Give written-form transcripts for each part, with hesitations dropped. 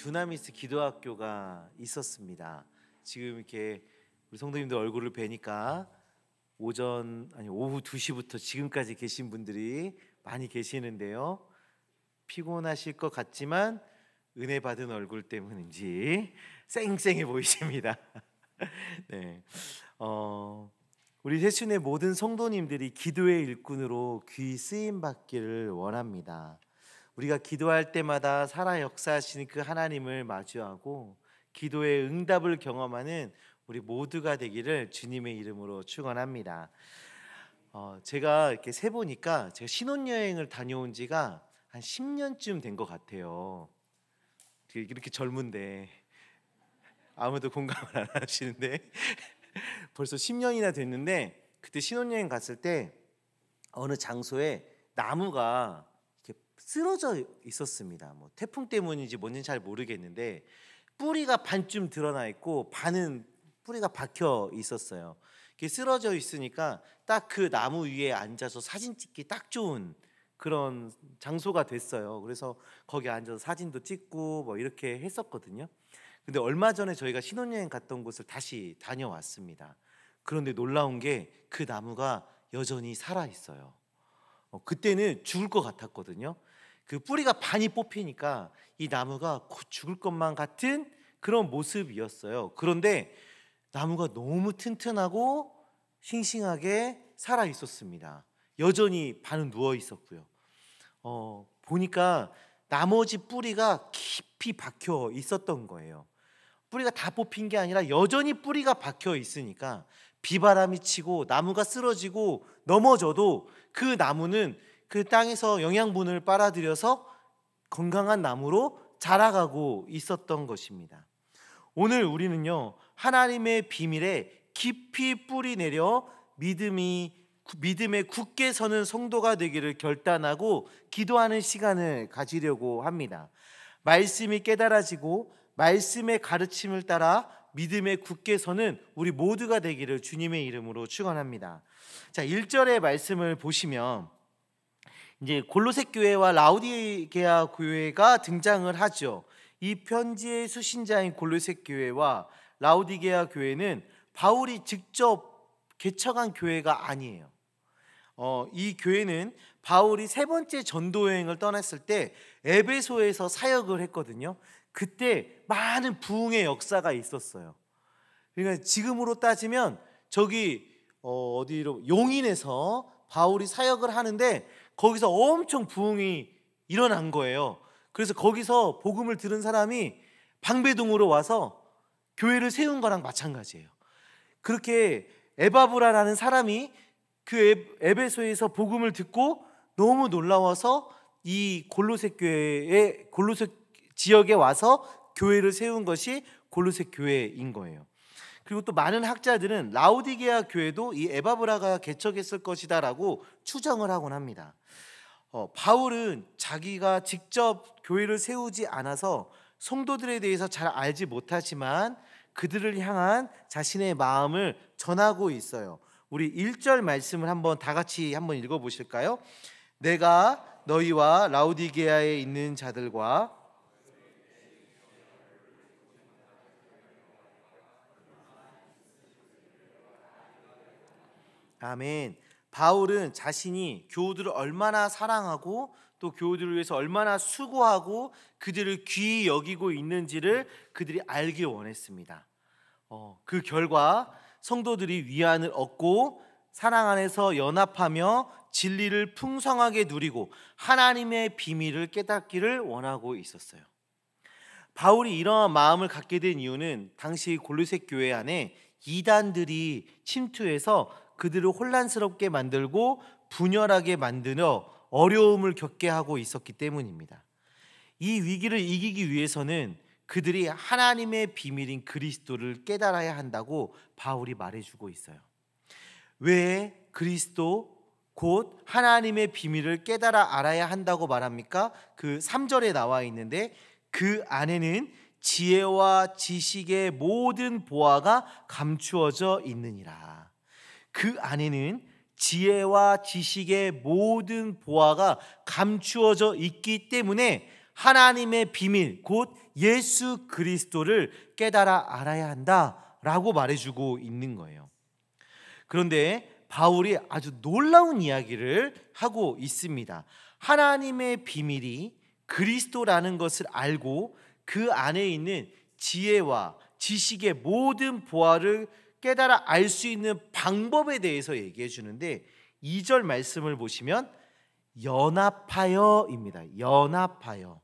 두나미스 기도학교가 있었습니다. 지금 이렇게 우리 성도님들 얼굴을 뵈니까 오후 2시부터 지금까지 계신 분들이 많이 계시는데요. 피곤하실 것 같지만 은혜 받은 얼굴 때문인지 쌩쌩해 보이십니다. 네, 우리 세춘의 모든 성도님들이 기도의 일꾼으로 귀 쓰임 받기를 원합니다. 우리가 기도할 때마다 살아 역사하시는 그 하나님을 마주하고 기도의 응답을 경험하는 우리 모두가 되기를 주님의 이름으로 축원합니다. 제가 이렇게 세 보니까 제가 신혼여행을 다녀온 지가 한 10년쯤 된 것 같아요. 이렇게 젊은데 아무도 공감을 안 하시는데 벌써 10년이나 됐는데, 그때 신혼여행 갔을 때 어느 장소에 나무가 이렇게 쓰러져 있었습니다. 뭐 태풍 때문인지 뭔지는 잘 모르겠는데 뿌리가 반쯤 드러나 있고 반은 뿌리가 박혀 있었어요. 이렇게 쓰러져 있으니까 딱 그 나무 위에 앉아서 사진 찍기 딱 좋은 그런 장소가 됐어요. 그래서 거기 앉아서 사진도 찍고 뭐 이렇게 했었거든요. 근데 얼마 전에 저희가 신혼여행 갔던 곳을 다시 다녀왔습니다. 그런데 놀라운 게 그 나무가 여전히 살아 있어요. 그때는 죽을 것 같았거든요. 그 뿌리가 반이 뽑히니까 이 나무가 곧 죽을 것만 같은 그런 모습이었어요. 그런데 나무가 너무 튼튼하고 싱싱하게 살아 있었습니다. 여전히 반은 누워 있었고요. 보니까 나머지 뿌리가 깊이 박혀 있었던 거예요. 뿌리가 다 뽑힌 게 아니라 여전히 뿌리가 박혀 있으니까 비바람이 치고 나무가 쓰러지고 넘어져도 그 나무는 그 땅에서 영양분을 빨아들여서 건강한 나무로 자라가고 있었던 것입니다. 오늘 우리는요, 하나님의 비밀에 깊이 뿌리 내려 믿음에 굳게 서는 성도가 되기를 결단하고 기도하는 시간을 가지려고 합니다. 말씀이 깨달아지고 말씀의 가르침을 따라 믿음에 굳게 서는 우리 모두가 되기를 주님의 이름으로 축원합니다. 자, 1절의 말씀을 보시면 이제 골로새 교회와 라우디게아 교회가 등장을 하죠. 이 편지의 수신자인 골로새 교회와 라우디게아 교회는 바울이 직접 개척한 교회가 아니에요. 이 교회는 바울이 세 번째 전도 여행을 떠났을 때 에베소에서 사역을 했거든요. 그때 많은 부흥의 역사가 있었어요. 그러니까 지금으로 따지면 저기 어디로 용인에서 바울이 사역을 하는데 거기서 엄청 부흥이 일어난 거예요. 그래서 거기서 복음을 들은 사람이 방배동으로 와서 교회를 세운 거랑 마찬가지예요. 그렇게 에바브라라는 사람이 그 에베소에서 복음을 듣고 너무 놀라워서 이 골로새 지역에 와서 교회를 세운 것이 골로새 교회인 거예요. 그리고 또 많은 학자들은 라우디게아 교회도 이 에바브라가 개척했을 것이다라고 추정을 하곤 합니다. 바울은 자기가 직접 교회를 세우지 않아서 성도들에 대해서 잘 알지 못하지만 그들을 향한 자신의 마음을 전하고 있어요. 우리 1절 말씀을 한번 다 같이 한번 읽어보실까요? 내가 너희와 라우디게아에 있는 자들과 아멘. 바울은 자신이 교우들을 얼마나 사랑하고 또 교우들을 위해서 얼마나 수고하고 그들을 귀히 여기고 있는지를 그들이 알길 원했습니다. 그 결과 성도들이 위안을 얻고 사랑 안에서 연합하며 진리를 풍성하게 누리고 하나님의 비밀을 깨닫기를 원하고 있었어요. 바울이 이러한 마음을 갖게 된 이유는 당시 골로새 교회 안에 이단들이 침투해서 그들을 혼란스럽게 만들고 분열하게 만들어 어려움을 겪게 하고 있었기 때문입니다. 이 위기를 이기기 위해서는 그들이 하나님의 비밀인 그리스도를 깨달아야 한다고 바울이 말해주고 있어요. 왜 그리스도 곧 하나님의 비밀을 깨달아 알아야 한다고 말합니까? 그 3절에 나와 있는데 그 안에는 지혜와 지식의 모든 보화가 감추어져 있느니라. 그 안에는 지혜와 지식의 모든 보화가 감추어져 있기 때문에 하나님의 비밀 곧 예수 그리스도를 깨달아 알아야 한다라고 말해주고 있는 거예요. 그런데 바울이 아주 놀라운 이야기를 하고 있습니다. 하나님의 비밀이 그리스도라는 것을 알고 그 안에 있는 지혜와 지식의 모든 보화를 깨달아 알 수 있는 방법에 대해서 얘기해 주는데 2절 말씀을 보시면 연합하여입니다. 연합하여.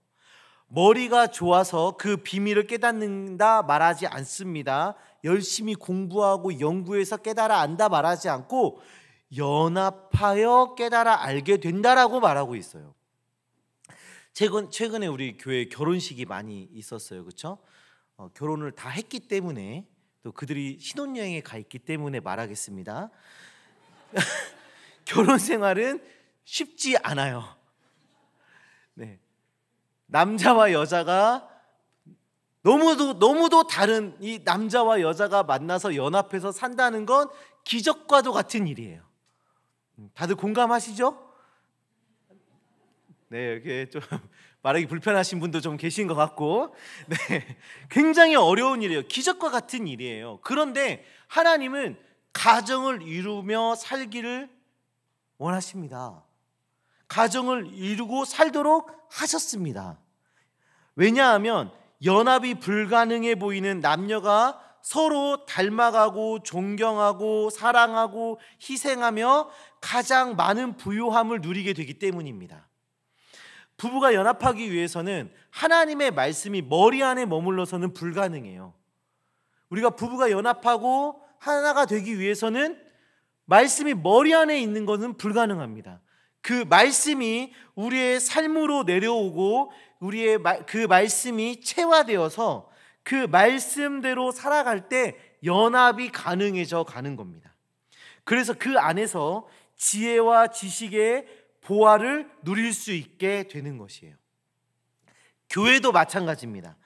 머리가 좋아서 그 비밀을 깨닫는다 말하지 않습니다. 열심히 공부하고 연구해서 깨달아 안다 말하지 않고 연합하여 깨달아 알게 된다라고 말하고 있어요. 최근에 우리 교회 결혼식이 많이 있었어요. 그렇죠? 결혼을 다 했기 때문에 또 그들이 신혼여행에 가 있기 때문에 말하겠습니다. 결혼 생활은 쉽지 않아요. 네. 남자와 여자가 너무도 다른 이 남자와 여자가 만나서 연합해서 산다는 건 기적과도 같은 일이에요. 다들 공감하시죠? 네, 이렇게 좀 말하기 불편하신 분도 좀 계신 것 같고, 네, 굉장히 어려운 일이에요. 기적과 같은 일이에요. 그런데 하나님은 가정을 이루며 살기를 원하십니다. 가정을 이루고 살도록 하셨습니다. 왜냐하면 연합이 불가능해 보이는 남녀가 서로 닮아가고 존경하고 사랑하고 희생하며 가장 많은 부요함을 누리게 되기 때문입니다. 부부가 연합하기 위해서는 하나님의 말씀이 머리 안에 머물러서는 불가능해요. 우리가 부부가 연합하고 하나가 되기 위해서는 말씀이 머리 안에 있는 것은 불가능합니다. 그 말씀이 우리의 삶으로 내려오고 우리의 그 말씀이 체화되어서 그 말씀대로 살아갈 때 연합이 가능해져 가는 겁니다. 그래서 그 안에서 지혜와 지식의 보화를 누릴 수 있게 되는 것이에요. 교회도 마찬가지입니다.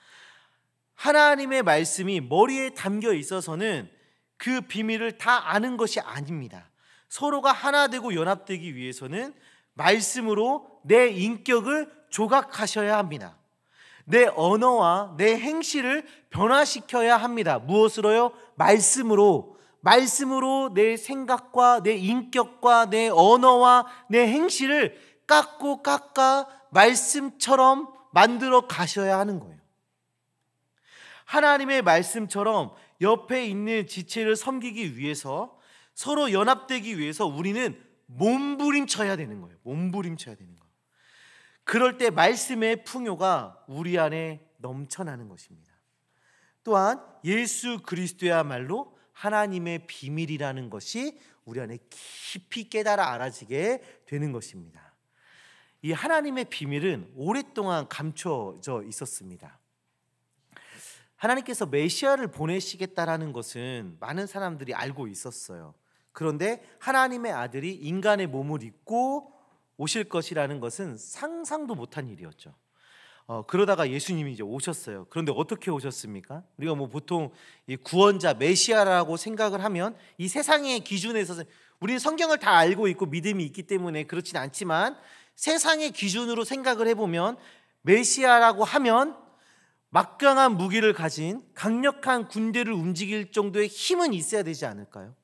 하나님의 말씀이 머리에 담겨 있어서는 그 비밀을 다 아는 것이 아닙니다. 서로가 하나 되고 연합되기 위해서는 말씀으로 내 인격을 조각하셔야 합니다. 내 언어와 내 행실을 변화시켜야 합니다. 무엇으로요? 말씀으로. 말씀으로 내 생각과 내 인격과 내 언어와 내 행실을 깎아 말씀처럼 만들어 가셔야 하는 거예요. 하나님의 말씀처럼 옆에 있는 지체를 섬기기 위해서 서로 연합되기 위해서 우리는 몸부림쳐야 되는 거예요. 몸부림쳐야 되는 거예요. 그럴 때 말씀의 풍요가 우리 안에 넘쳐나는 것입니다. 또한 예수 그리스도야말로 하나님의 비밀이라는 것이 우리 안에 깊이 깨달아 알아지게 되는 것입니다. 이 하나님의 비밀은 오랫동안 감춰져 있었습니다. 하나님께서 메시아를 보내시겠다라는 것은 많은 사람들이 알고 있었어요. 그런데 하나님의 아들이 인간의 몸을 입고 오실 것이라는 것은 상상도 못한 일이었죠. 그러다가 예수님이 이제 오셨어요. 그런데 어떻게 오셨습니까? 우리가 뭐 보통 이 구원자 메시아라고 생각을 하면 이 세상의 기준에서 우리는 성경을 다 알고 있고 믿음이 있기 때문에 그렇진 않지만 세상의 기준으로 생각을 해보면 메시아라고 하면 막강한 무기를 가진 강력한 군대를 움직일 정도의 힘은 있어야 되지 않을까요?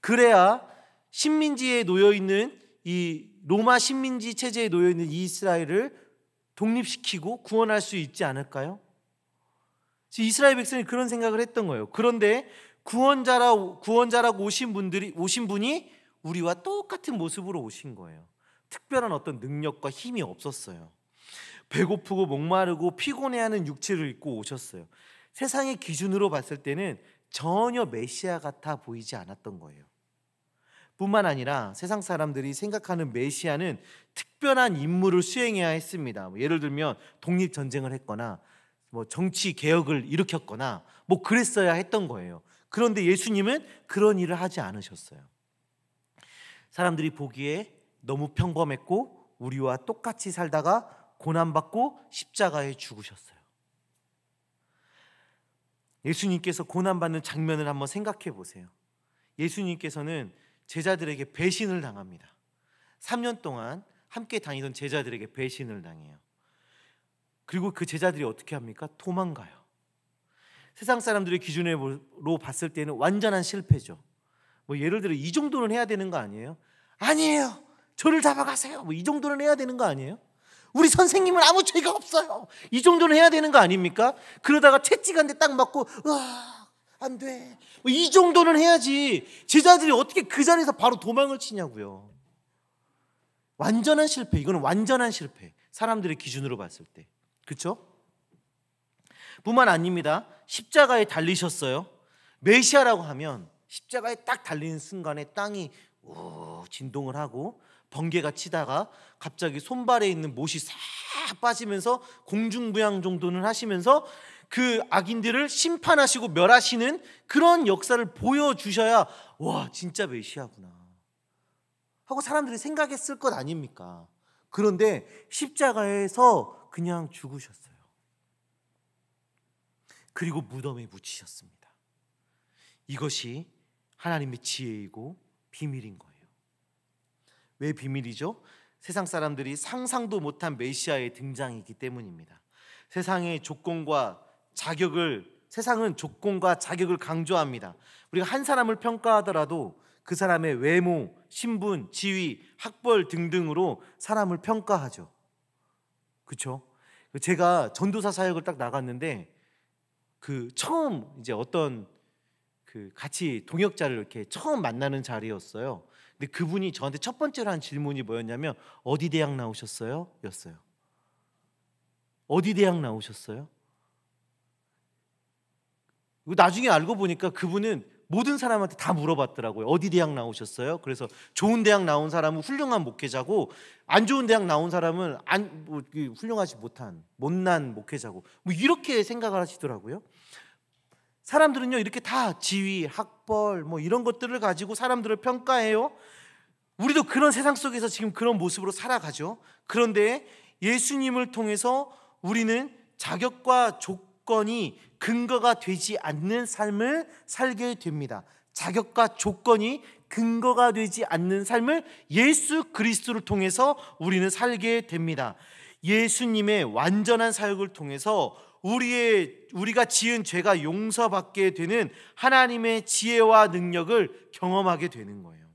그래야 식민지에 놓여 있는 이 로마 식민지 체제에 놓여 있는 이 이스라엘을 독립시키고 구원할 수 있지 않을까요? 이스라엘 백성이 그런 생각을 했던 거예요. 그런데 구원자라고 오신 분이 우리와 똑같은 모습으로 오신 거예요. 특별한 어떤 능력과 힘이 없었어요. 배고프고 목마르고 피곤해하는 육체를 입고 오셨어요. 세상의 기준으로 봤을 때는 전혀 메시아 같아 보이지 않았던 거예요. 뿐만 아니라 세상 사람들이 생각하는 메시아는 특별한 임무를 수행해야 했습니다. 예를 들면 독립전쟁을 했거나 정치 개혁을 일으켰거나 그랬어야 했던 거예요. 그런데 예수님은 그런 일을 하지 않으셨어요. 사람들이 보기에 너무 평범했고 우리와 똑같이 살다가 고난받고 십자가에 죽으셨어요. 예수님께서 고난받는 장면을 한번 생각해 보세요. 예수님께서는 제자들에게 배신을 당합니다. 3년 동안 함께 다니던 제자들에게 배신을 당해요. 그리고 그 제자들이 어떻게 합니까? 도망가요. 세상 사람들의 기준으로 봤을 때는 완전한 실패죠. 뭐 예를 들어 이 정도는 해야 되는 거 아니에요? 아니에요. 저를 잡아가세요. 뭐 이 정도는 해야 되는 거 아니에요? 우리 선생님은 아무 죄가 없어요. 이 정도는 해야 되는 거 아닙니까? 그러다가 채찍한테 딱 맞고 으아 안 돼. 뭐 이 정도는 해야지. 제자들이 어떻게 그 자리에서 바로 도망을 치냐고요. 완전한 실패. 이거는 완전한 실패. 사람들의 기준으로 봤을 때. 그렇죠? 뿐만 아닙니다. 십자가에 달리셨어요. 메시아라고 하면 십자가에 딱 달리는 순간에 땅이 진동을 하고 번개가 치다가 갑자기 손발에 있는 못이 싹 빠지면서 공중부양 정도는 하시면서 그 악인들을 심판하시고 멸하시는 그런 역사를 보여주셔야 와 진짜 메시아구나 하고 사람들이 생각했을 것 아닙니까? 그런데 십자가에서 그냥 죽으셨어요. 그리고 무덤에 묻히셨습니다. 이것이 하나님의 지혜이고 비밀인 거예요. 왜 비밀이죠? 세상 사람들이 상상도 못한 메시아의 등장이기 때문입니다. 세상은 조건과 자격을 강조합니다. 우리가 한 사람을 평가하더라도 그 사람의 외모, 신분, 지위, 학벌 등등으로 사람을 평가하죠. 그렇죠? 제가 전도사 사역을 딱 나갔는데 처음 이제 어떤 같이 동역자를 이렇게 처음 만나는 자리였어요. 근데 그분이 저한테 첫 번째로 한 질문이 뭐였냐면 어디 대학 나오셨어요? 였어요. 어디 대학 나오셨어요? 나중에 알고 보니까 그분은 모든 사람한테 다 물어봤더라고요. 어디 대학 나오셨어요? 그래서 좋은 대학 나온 사람은 훌륭한 목회자고 안 좋은 대학 나온 사람은 훌륭하지 못한 못난 목회자고 뭐 이렇게 생각을 하시더라고요. 사람들은요 이렇게 다 지위, 학벌 뭐 이런 것들을 가지고 사람들을 평가해요. 우리도 그런 세상 속에서 지금 그런 모습으로 살아가죠. 그런데 예수님을 통해서 우리는 자격과 조건이 근거가 되지 않는 삶을 살게 됩니다. 자격과 조건이 근거가 되지 않는 삶을 예수 그리스도를 통해서 우리는 살게 됩니다. 예수님의 완전한 사역을 통해서 우리가 지은 죄가 용서받게 되는 하나님의 지혜와 능력을 경험하게 되는 거예요.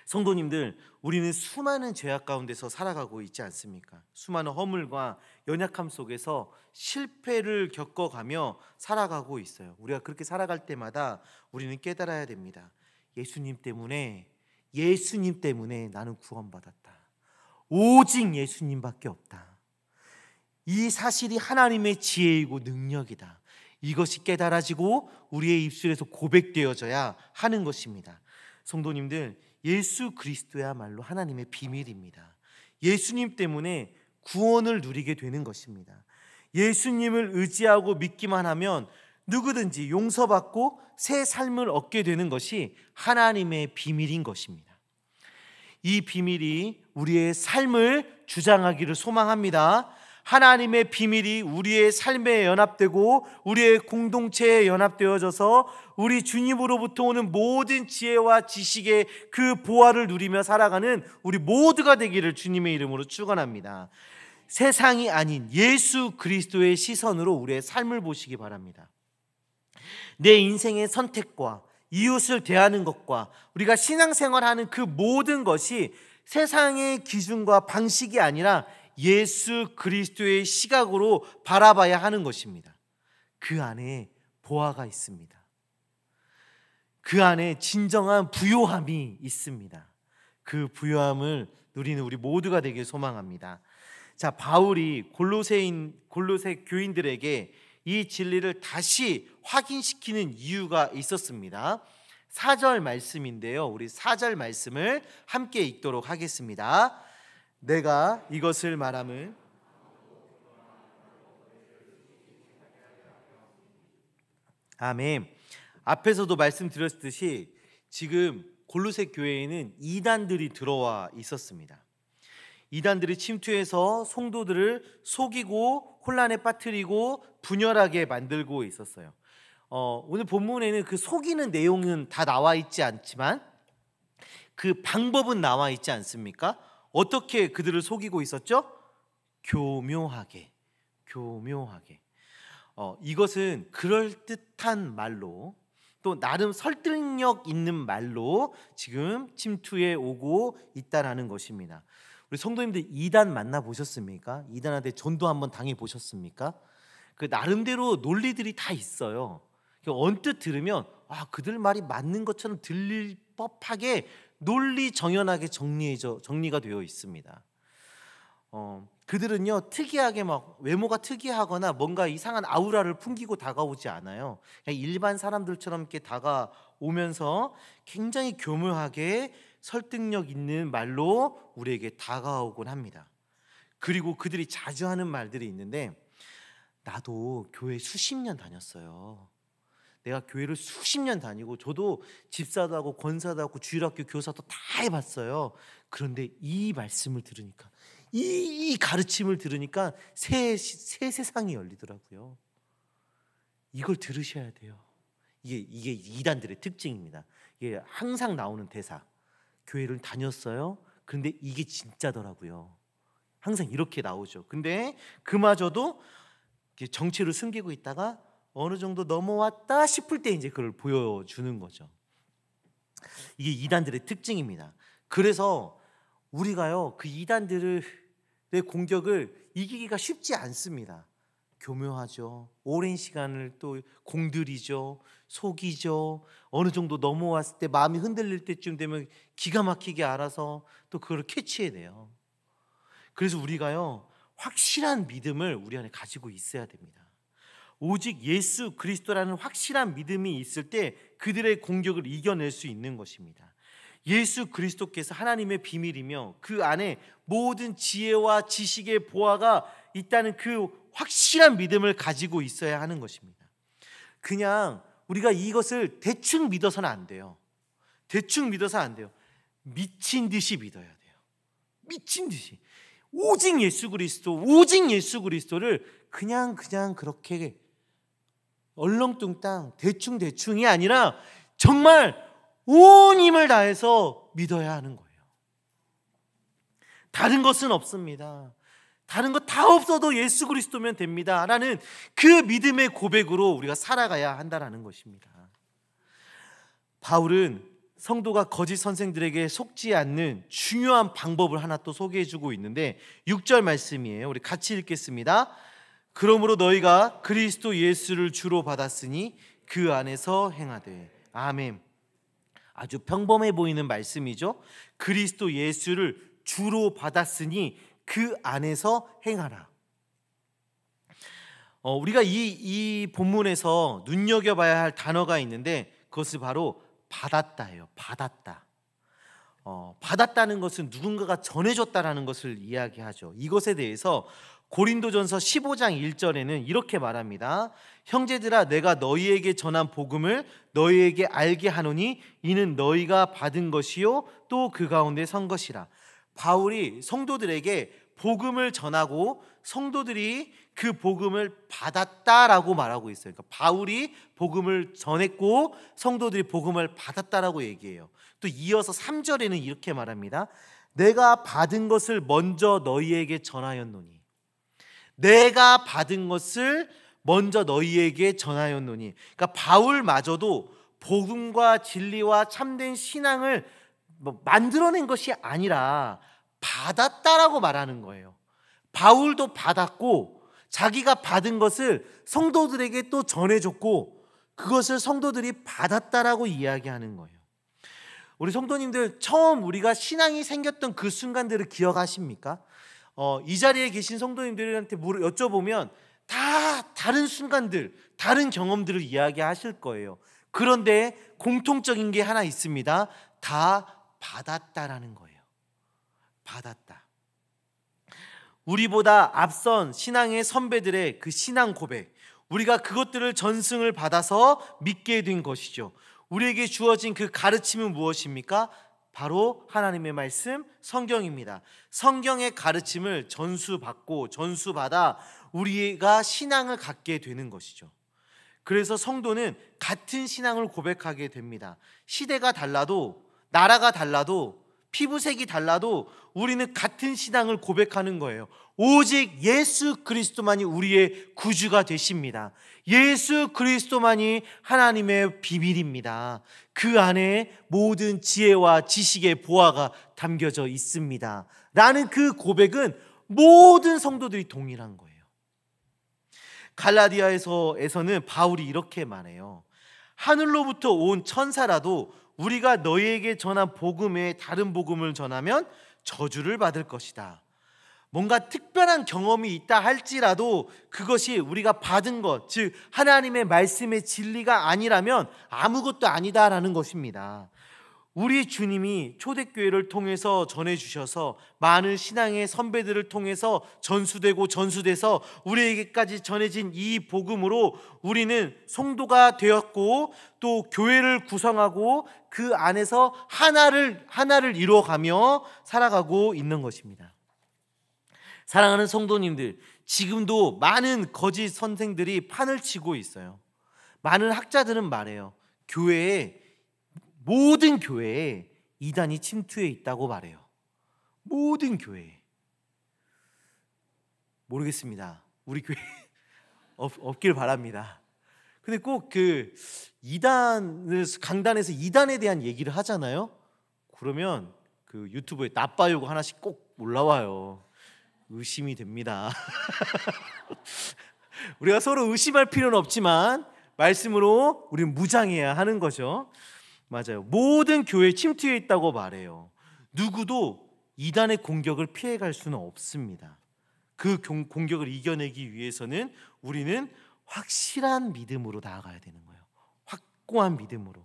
성도님들, 우리는 수많은 죄악 가운데서 살아가고 있지 않습니까? 수많은 허물과 연약함 속에서 실패를 겪어가며 살아가고 있어요. 우리가 그렇게 살아갈 때마다 우리는 깨달아야 됩니다. 예수님 때문에 나는 구원받았다. 오직 예수님밖에 없다. 이 사실이 하나님의 지혜이고 능력이다. 이것이 깨달아지고 우리의 입술에서 고백되어져야 하는 것입니다. 성도님들, 예수 그리스도야말로 하나님의 비밀입니다. 예수님 때문에 구원을 누리게 되는 것입니다. 예수님을 의지하고 믿기만 하면 누구든지 용서받고 새 삶을 얻게 되는 것이 하나님의 비밀인 것입니다. 이 비밀이 우리의 삶을 주장하기를 소망합니다. 하나님의 비밀이 우리의 삶에 연합되고 우리의 공동체에 연합되어져서 우리 주님으로부터 오는 모든 지혜와 지식의 그 보화를 누리며 살아가는 우리 모두가 되기를 주님의 이름으로 축원합니다. 세상이 아닌 예수 그리스도의 시선으로 우리의 삶을 보시기 바랍니다. 내 인생의 선택과 이웃을 대하는 것과 우리가 신앙생활하는 그 모든 것이 세상의 기준과 방식이 아니라 예수 그리스도의 시각으로 바라봐야 하는 것입니다. 그 안에 보화가 있습니다. 그 안에 진정한 부요함이 있습니다. 그 부요함을 누리는 우리 모두가 되길 소망합니다. 자, 바울이 골로새 교인들에게 이 진리를 다시 확인시키는 이유가 있었습니다. 4절 말씀인데요. 우리 4절 말씀을 함께 읽도록 하겠습니다. 내가 이것을 말함은 아멘. 앞에서도 말씀드렸듯이 지금 골로새 교회에는 이단들이 들어와 있었습니다. 이단들이 침투해서 성도들을 속이고 혼란에 빠뜨리고 분열하게 만들고 있었어요. 오늘 본문에는 그 속이는 내용은 다 나와 있지 않지만 그 방법은 나와 있지 않습니까? 어떻게 그들을 속이고 있었죠? 교묘하게, 교묘하게. 이것은 그럴듯한 말로, 또 나름 설득력 있는 말로 지금 침투해 오고 있다라는 것입니다. 우리 성도님들 이단 만나보셨습니까? 이단한테 전도 한번 당해보셨습니까? 그 나름대로 논리들이 다 있어요. 언뜻 들으면 그들 말이 맞는 것처럼 들릴 법하게 논리 정연하게 정리가 되어 있습니다. 그들은요 특이하게 막 외모가 특이하거나 뭔가 이상한 아우라를 풍기고 다가오지 않아요. 그냥 일반 사람들처럼 이렇게 다가오면서 굉장히 교묘하게 설득력 있는 말로 우리에게 다가오곤 합니다. 그리고 그들이 자주 하는 말들이 있는데, 나도 교회 수십 년 다녔어요. 내가 교회를 수십 년 다니고 저도 집사도 하고 권사도 하고 주일학교 교사도 다 해봤어요. 그런데 이 말씀을 들으니까, 이 가르침을 들으니까 새 세상이 열리더라고요. 이걸 들으셔야 돼요. 이게 이단들의 특징입니다. 이게 항상 나오는 대사. 교회를 다녔어요. 그런데 이게 진짜더라고요. 항상 이렇게 나오죠. 근데 그마저도 정체를 숨기고 있다가 어느 정도 넘어왔다 싶을 때 이제 그걸 보여주는 거죠. 이게 이단들의 특징입니다. 그래서 우리가요 그 이단들의 공격을 이기기가 쉽지 않습니다. 교묘하죠. 오랜 시간을 또 공들이죠. 속이죠. 어느 정도 넘어왔을 때 마음이 흔들릴 때쯤 되면 기가 막히게 알아서 또 그걸 캐치해내요. 그래서 우리가요 확실한 믿음을 우리 안에 가지고 있어야 됩니다. 오직 예수 그리스도라는 확실한 믿음이 있을 때 그들의 공격을 이겨낼 수 있는 것입니다. 예수 그리스도께서 하나님의 비밀이며 그 안에 모든 지혜와 지식의 보화가 있다는 그 확실한 믿음을 가지고 있어야 하는 것입니다. 그냥 우리가 이것을 대충 믿어서는 안 돼요. 대충 믿어서 안 돼요. 미친 듯이 믿어야 돼요. 미친 듯이. 오직 예수 그리스도를 그냥 그렇게 얼렁뚱땅 대충이 아니라 정말 온 힘을 다해서 믿어야 하는 거예요. 다른 것은 없습니다. 다른 것 다 없어도 예수 그리스도면 됩니다 라는 그 믿음의 고백으로 우리가 살아가야 한다는 것입니다. 바울은 성도가 거짓 선생들에게 속지 않는 중요한 방법을 하나 또 소개해주고 있는데 6절 말씀이에요. 우리 같이 읽겠습니다. 그러므로 너희가 그리스도 예수를 주로 받았으니 그 안에서 행하되. 아멘. 아주 평범해 보이는 말씀이죠. 그리스도 예수를 주로 받았으니 그 안에서 행하라. 우리가 이 본문에서 눈여겨봐야 할 단어가 있는데 그것이 바로 받았다예요. 받았다. 받았다는 것은 누군가가 전해줬다라는 것을 이야기하죠. 이것에 대해서 고린도전서 15장 1절에는 이렇게 말합니다. 형제들아 내가 너희에게 전한 복음을 너희에게 알게 하노니 이는 너희가 받은 것이요 또 그 가운데 선 것이라. 바울이 성도들에게 복음을 전하고 성도들이 그 복음을 받았다라고 말하고 있어요. 그러니까 바울이 복음을 전했고 성도들이 복음을 받았다라고 얘기해요. 또 이어서 3절에는 이렇게 말합니다. 내가 받은 것을 먼저 너희에게 전하였노니. 내가 받은 것을 먼저 너희에게 전하였노니. 그러니까 바울마저도 복음과 진리와 참된 신앙을 만들어낸 것이 아니라 받았다라고 말하는 거예요. 바울도 받았고 자기가 받은 것을 성도들에게 또 전해줬고 그것을 성도들이 받았다라고 이야기하는 거예요. 우리 성도님들 처음 우리가 신앙이 생겼던 그 순간들을 기억하십니까? 이 자리에 계신 성도님들한테 여쭤보면 다 다른 순간들, 다른 경험들을 이야기하실 거예요. 그런데 공통적인 게 하나 있습니다. 다 받았다라는 거예요. 받았다. 우리보다 앞선 신앙의 선배들의 그 신앙 고백, 우리가 그것들을 전승을 받아서 믿게 된 것이죠. 우리에게 주어진 그 가르침은 무엇입니까? 바로 하나님의 말씀 성경입니다. 성경의 가르침을 전수받아 우리가 신앙을 갖게 되는 것이죠. 그래서 성도는 같은 신앙을 고백하게 됩니다. 시대가 달라도 나라가 달라도 피부색이 달라도 우리는 같은 신앙을 고백하는 거예요. 오직 예수 그리스도만이 우리의 구주가 되십니다. 예수 그리스도만이 하나님의 비밀입니다. 그 안에 모든 지혜와 지식의 보화가 담겨져 있습니다 라는 그 고백은 모든 성도들이 동일한 거예요. 갈라디아에서는 바울이 이렇게 말해요. 하늘로부터 온 천사라도 우리가 너희에게 전한 복음 외에 다른 복음을 전하면 저주를 받을 것이다. 뭔가 특별한 경험이 있다 할지라도 그것이 우리가 받은 것, 즉 하나님의 말씀의 진리가 아니라면 아무것도 아니다라는 것입니다. 우리 주님이 초대교회를 통해서 전해주셔서 많은 신앙의 선배들을 통해서 전수돼서 우리에게까지 전해진 이 복음으로 우리는 성도가 되었고 또 교회를 구성하고 그 안에서 하나를 이루어가며 살아가고 있는 것입니다. 사랑하는 성도님들, 지금도 많은 거짓 선생들이 판을 치고 있어요. 많은 학자들은 말해요. 모든 교회에 이단이 침투해 있다고 말해요. 모든 교회에. 모르겠습니다. 우리 교회 없길 바랍니다. 근데 꼭 그 강단에서 이단에 대한 얘기를 하잖아요. 그러면 그 유튜브에 나빠요가 하나씩 꼭 올라와요. 의심이 됩니다. 우리가 서로 의심할 필요는 없지만 말씀으로 우리는 무장해야 하는 거죠. 맞아요. 모든 교회에 침투해 있다고 말해요. 누구도 이단의 공격을 피해갈 수는 없습니다. 그 공격을 이겨내기 위해서는 우리는 확실한 믿음으로 나아가야 되는 거예요. 확고한 믿음으로.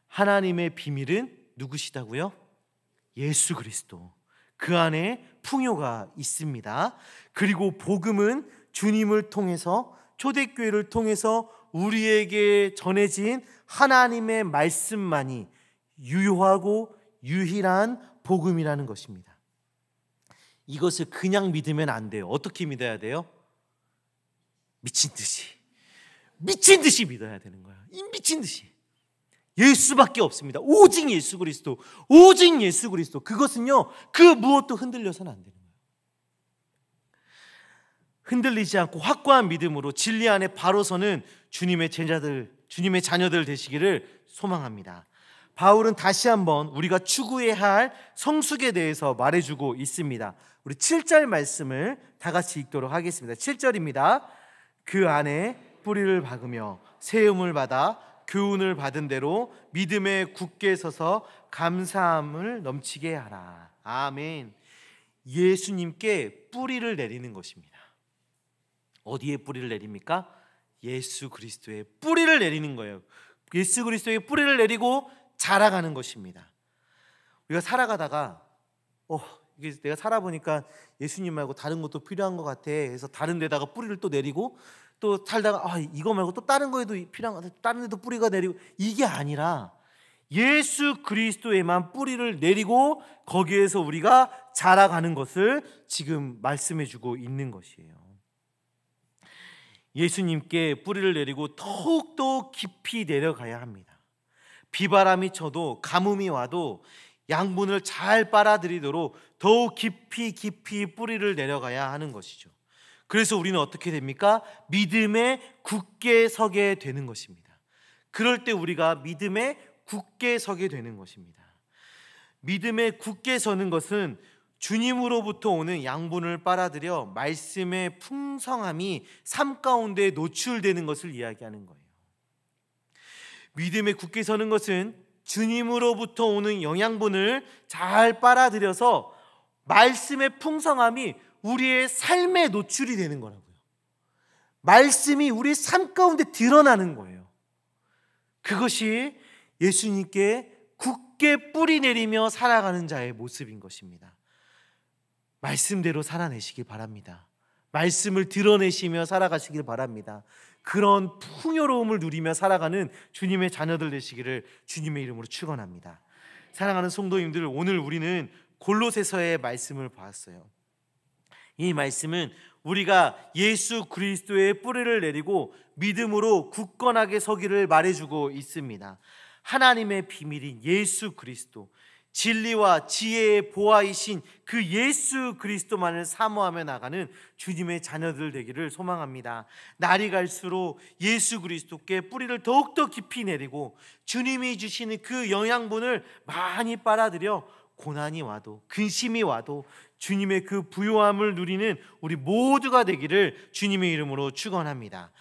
하나님의 비밀은 누구시다고요? 예수 그리스도. 그 안에 풍요가 있습니다. 그리고 복음은 주님을 통해서, 초대교회를 통해서 우리에게 전해진 하나님의 말씀만이 유효하고 유일한 복음이라는 것입니다. 이것을 그냥 믿으면 안 돼요. 어떻게 믿어야 돼요? 미친 듯이 믿어야 되는 거예요. 미친 듯이. 예수밖에 없습니다. 오직 예수 그리스도. 오직 예수 그리스도. 그것은요, 그 무엇도 흔들려서는 안 되는 거예요. 흔들리지 않고 확고한 믿음으로 진리 안에 바로 서는 주님의 자녀들 되시기를 소망합니다. 바울은 다시 한번 우리가 추구해야 할 성숙에 대해서 말해주고 있습니다. 우리 7절 말씀을 다 같이 읽도록 하겠습니다. 7절입니다. 그 안에 뿌리를 박으며 세움을 받아 교훈을 받은 대로 믿음에 굳게 서서 감사함을 넘치게 하라. 아멘. 예수님께 뿌리를 내리는 것입니다. 어디에 뿌리를 내립니까? 예수 그리스도의 뿌리를 내리는 거예요. 예수 그리스도의 뿌리를 내리고 자라가는 것입니다. 우리가 살아가다가 이게 내가 살아보니까 예수님 말고 다른 것도 필요한 것 같아 해서 다른 데다가 뿌리를 또 내리고, 또 살다가 이거 말고 또 다른 거에도 필요한 것 같아, 다른 데도 뿌리가 내리고, 이게 아니라 예수 그리스도에만 뿌리를 내리고 거기에서 우리가 자라가는 것을 지금 말씀해주고 있는 것이에요. 예수님께 뿌리를 내리고 더욱더 깊이 내려가야 합니다. 비바람이 쳐도 가뭄이 와도 양분을 잘 빨아들이도록 더욱 깊이 뿌리를 내려가야 하는 것이죠. 그래서 우리는 어떻게 됩니까? 믿음에 굳게 서게 되는 것입니다. 그럴 때 우리가 믿음에 굳게 서게 되는 것입니다. 믿음에 굳게 서는 것은 주님으로부터 오는 양분을 빨아들여 말씀의 풍성함이 삶 가운데 노출되는 것을 이야기하는 거예요. 믿음에 굳게 서는 것은 주님으로부터 오는 영양분을 잘 빨아들여서 말씀의 풍성함이 우리의 삶에 노출이 되는 거라고요. 말씀이 우리 삶 가운데 드러나는 거예요. 그것이 예수님께 굳게 뿌리 내리며 살아가는 자의 모습인 것입니다. 말씀대로 살아내시길 바랍니다. 말씀을 드러내시며 살아가시길 바랍니다. 그런 풍요로움을 누리며 살아가는 주님의 자녀들 되시기를 주님의 이름으로 축원합니다. 사랑하는 성도님들, 오늘 우리는 골로새서의 말씀을 봤어요. 이 말씀은 우리가 예수 그리스도의 뿌리를 내리고 믿음으로 굳건하게 서기를 말해주고 있습니다. 하나님의 비밀인 예수 그리스도, 진리와 지혜의 보화이신 그 예수 그리스도만을 사모하며 나가는 주님의 자녀들 되기를 소망합니다. 날이 갈수록 예수 그리스도께 뿌리를 더욱더 깊이 내리고 주님이 주시는 그 영양분을 많이 빨아들여 고난이 와도 근심이 와도 주님의 그 부요함을 누리는 우리 모두가 되기를 주님의 이름으로 축원합니다.